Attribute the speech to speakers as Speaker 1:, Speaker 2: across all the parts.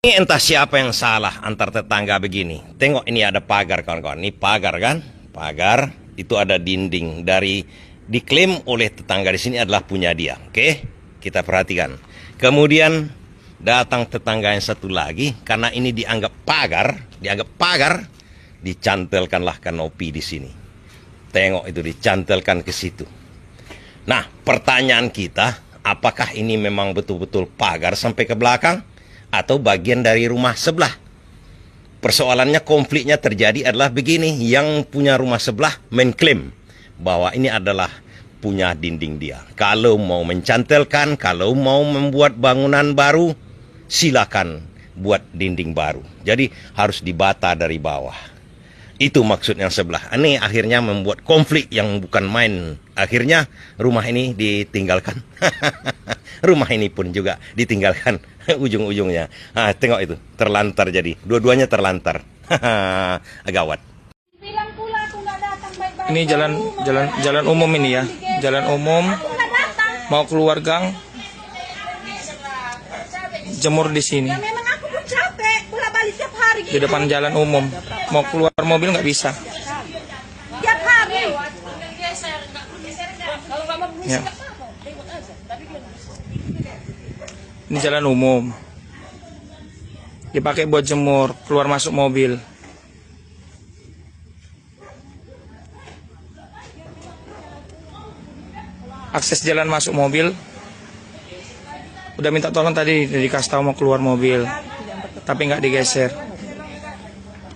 Speaker 1: Ini entah siapa yang salah antar tetangga begini. Tengok ini ada pagar kawan-kawan. Ini pagar kan? Pagar itu ada dinding dari diklaim oleh tetangga di sini adalah punya dia. Oke? Kita perhatikan. Kemudian datang tetangga yang satu lagi karena ini dianggap pagar, dicantelkanlah kanopi di sini. Tengok itu dicantelkan ke situ. Nah, pertanyaan kita, apakah ini memang betul-betul pagar sampai ke belakang atau bagian dari rumah sebelah? Persoalannya, konfliknya terjadi adalah begini, yang punya rumah sebelah mengklaim bahwa ini adalah punya dinding dia. Kalau mau mencantelkan, kalau mau membuat bangunan baru, silakan buat dinding baru. Jadi harus dibata dari bawah. Itu maksud yang sebelah. Ini akhirnya membuat konflik yang bukan main. Akhirnya rumah ini ditinggalkan. Rumah ini pun juga ditinggalkan ujung-ujungnya. Nah, tengok itu, terlantar jadi. Dua-duanya terlantar. Gawat.
Speaker 2: Ini jalan umum ini ya. Jalan umum mau keluar gang. Jemur di sini. Di depan jalan umum. Mau keluar mobil nggak bisa. Ya. Ini jalan umum. Dipakai buat jemur, keluar masuk mobil. Akses jalan masuk mobil. Udah minta tolong tadi, dikasih tahu mau keluar mobil. Tapi nggak digeser.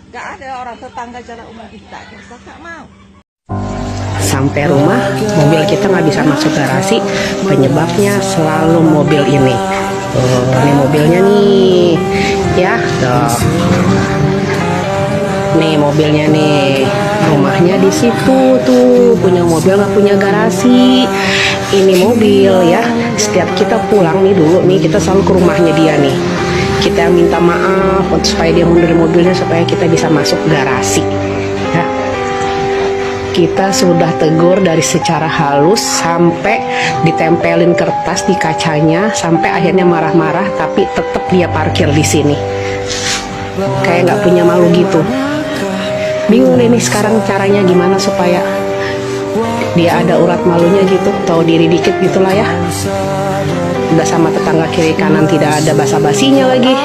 Speaker 3: Nggak ada orang tetangga jalan umum kita nggak mau.
Speaker 4: Sampai rumah, mobil kita nggak bisa masuk garasi. Penyebabnya selalu mobil ini. Ini mobilnya nih, ya. Tuh. Nih mobilnya nih. Rumahnya di situ tuh, punya mobil nggak punya garasi. Ini mobil ya. Setiap kita pulang nih dulu nih, kita selalu ke rumahnya dia nih. Kita minta maaf supaya dia mundur mobilnya supaya kita bisa masuk garasi. Ya. Kita sudah tegur dari secara halus sampai ditempelin kertas di kacanya sampai akhirnya marah-marah, tapi tetap dia parkir di sini. Kayak nggak punya malu gitu. Bingung deh nih sekarang caranya gimana supaya dia ada urat malunya gitu, tahu diri dikit gitulah ya. Udah sama tetangga kiri kanan tidak ada basa-basinya lagi.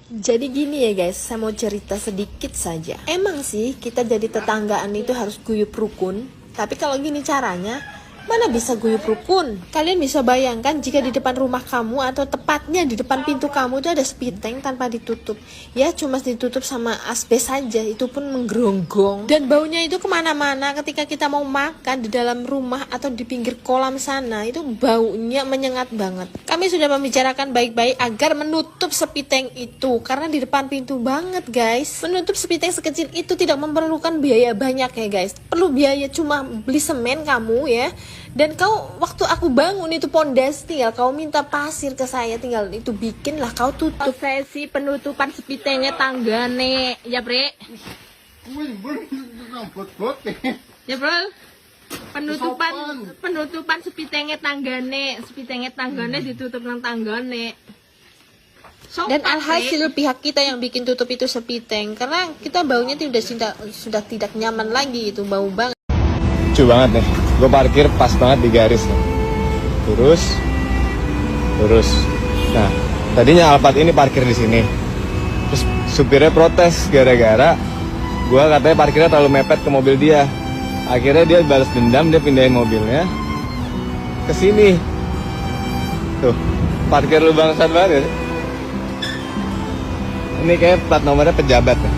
Speaker 5: Jadi gini ya guys, saya mau cerita sedikit saja. Emang sih kita jadi tetanggaan itu harus guyup rukun, tapi kalau gini caranya, mana bisa guyup rukun? Kalian bisa bayangkan jika di depan rumah kamu atau tepatnya di depan pintu kamu itu ada sepiteng tanpa ditutup. Ya cuma ditutup sama asbes saja, itu pun menggeronggong. Dan baunya itu kemana-mana ketika kita mau makan di dalam rumah atau di pinggir kolam sana, itu baunya menyengat banget. Kami sudah membicarakan baik-baik agar menutup sepiteng itu, karena di depan pintu banget guys. Menutup sepiteng sekecil itu tidak memerlukan biaya banyak ya guys. Perlu biaya cuma beli semen kamu ya. Dan kau waktu aku bangun itu pondasi, tinggal kau minta pasir ke saya, tinggal itu bikin lah kau tutup. Sesi penutupan sepitengnya tanggane, ya bre. Ya bro, penutupan sepitengnya tanggane ditutup nang tanggane. Dan alhasil pihak kita yang bikin tutup itu sepiteng, karena kita baunya sudah tidak nyaman lagi, itu bau banget.
Speaker 2: Lucu banget nih, gue parkir pas banget di garis nih. Lurus. Nah, tadinya Alphard ini parkir di sini. Terus supirnya protes gara-gara gue katanya parkirnya terlalu mepet ke mobil dia. Akhirnya dia balas dendam, dia pindahin mobilnya ke sini. Tuh, parkir lu bangsat banget ya. Ini kayak plat nomornya pejabat nih.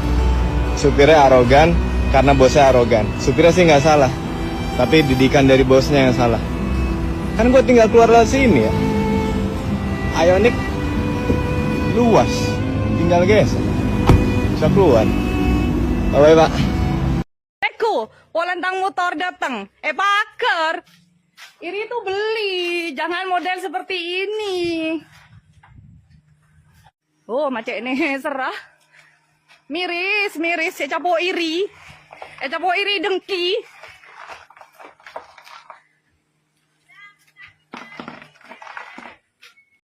Speaker 2: Supirnya arogan karena bosnya arogan. Supirnya sih nggak salah, tapi didikan dari bosnya yang salah. Kan gue tinggal keluar lewat sini ya. Ioniq luas, tinggal geser, bisa keluar. Bye pak.
Speaker 3: Eko, polantang motor datang. Paker. Iri tuh beli, jangan model seperti ini. Oh, macam ini serah. Miris, capo iri dengki.